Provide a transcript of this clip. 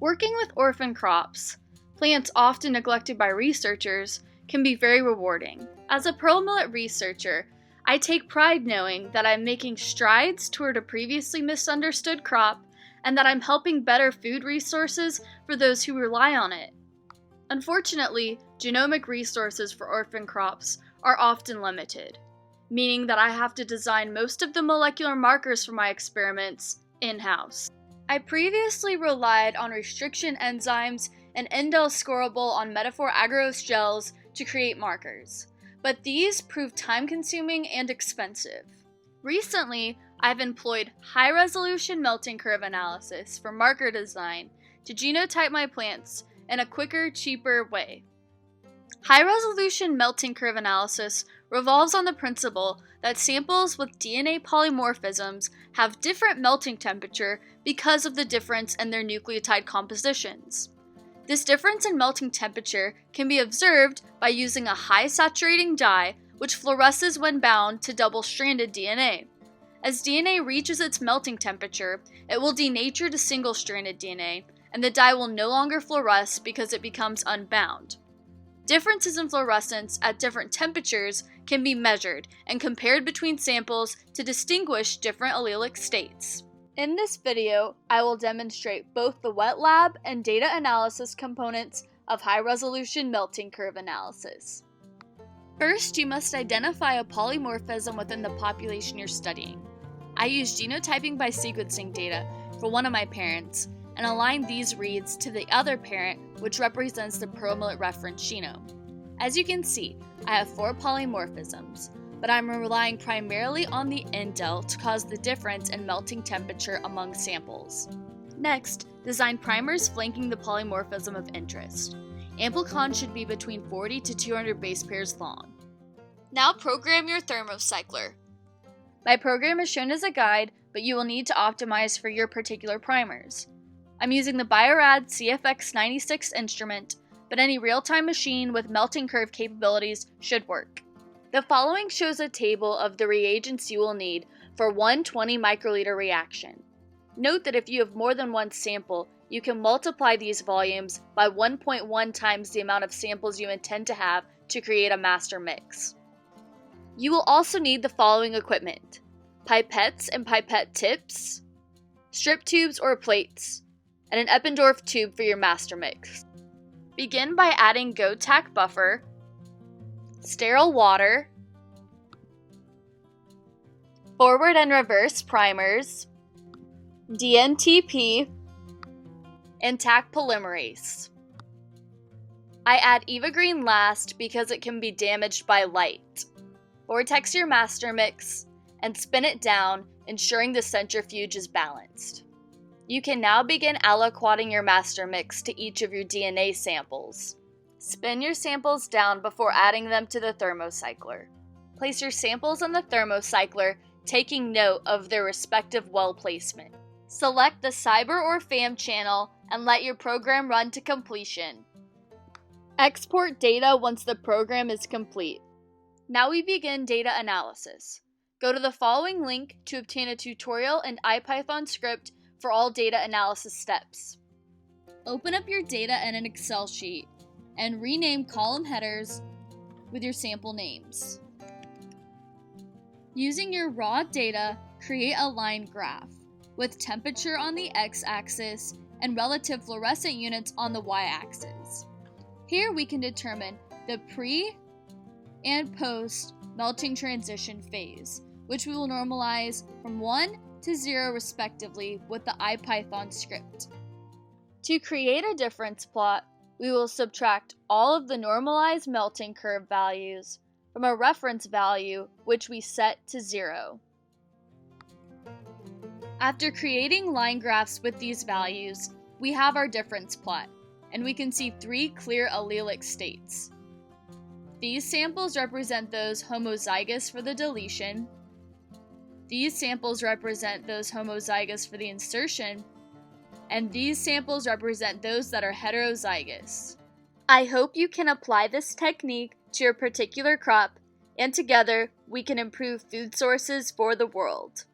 Working with orphan crops, plants often neglected by researchers, can be very rewarding. As a pearl millet researcher, I take pride knowing that I'm making strides toward a previously misunderstood crop and that I'm helping better food resources for those who rely on it. Unfortunately, genomic resources for orphan crops are often limited, meaning that I have to design most of the molecular markers for my experiments in-house. I previously relied on restriction enzymes and indel scorable on metaphor agarose gels to create markers, but these proved time-consuming and expensive. Recently, I've employed high-resolution melting curve analysis for marker design to genotype my plants in a quicker, cheaper way. High-resolution melting curve analysis revolves on the principle that samples with DNA polymorphisms have different melting temperature because of the difference in their nucleotide compositions. This difference in melting temperature can be observed by using a high saturating dye which fluoresces when bound to double-stranded DNA. As DNA reaches its melting temperature, it will denature to single-stranded DNA, and the dye will no longer fluoresce because it becomes unbound. Differences in fluorescence at different temperatures can be measured and compared between samples to distinguish different allelic states. In this video, I will demonstrate both the wet lab and data analysis components of high-resolution melting curve analysis. First, you must identify a polymorphism within the population you're studying. I used genotyping by sequencing data for one of my parents and aligned these reads to the other parent, which represents the pearl millet reference genome. As you can see, I have 4 polymorphisms, but I'm relying primarily on the indel to cause the difference in melting temperature among samples. Next, design primers flanking the polymorphism of interest. Amplicon should be between 40 to 200 base pairs long. Now program your thermocycler. My program is shown as a guide, but you will need to optimize for your particular primers. I'm using the Biorad CFX96 instrument, but any real-time machine with melting curve capabilities should work. The following shows a table of the reagents you will need for one 20 microliter reaction. Note that if you have more than one sample, you can multiply these volumes by 1.1 times the amount of samples you intend to have to create a master mix. You will also need the following equipment: pipettes and pipette tips, strip tubes or plates, and an Eppendorf tube for your master mix. Begin by adding GoTac buffer, sterile water, forward and reverse primers, DNTP, and TAC polymerase. I add Eva Green last because it can be damaged by light. Vortex your master mix and spin it down, ensuring the centrifuge is balanced. You can now begin aliquoting your master mix to each of your DNA samples. Spin your samples down before adding them to the thermocycler. Place your samples in the thermocycler, taking note of their respective well placement. Select the CYBER or FAM channel and let your program run to completion. Export data once the program is complete. Now we begin data analysis. Go to the following link to obtain a tutorial and IPython script for all data analysis steps. Open up your data in an Excel sheet and rename column headers with your sample names. Using your raw data, create a line graph with temperature on the x-axis and relative fluorescent units on the y-axis. Here we can determine the pre- and post-melting transition phase, which we will normalize from 1 to 0 respectively with the IPython script. To create a difference plot, we will subtract all of the normalized melting curve values from a reference value which we set to 0. After creating line graphs with these values, we have our difference plot, and we can see 3 clear allelic states. These samples represent those homozygous for the deletion. These samples represent those homozygous for the insertion, and these samples represent those that are heterozygous. I hope you can apply this technique to your particular crop, and together we can improve food sources for the world.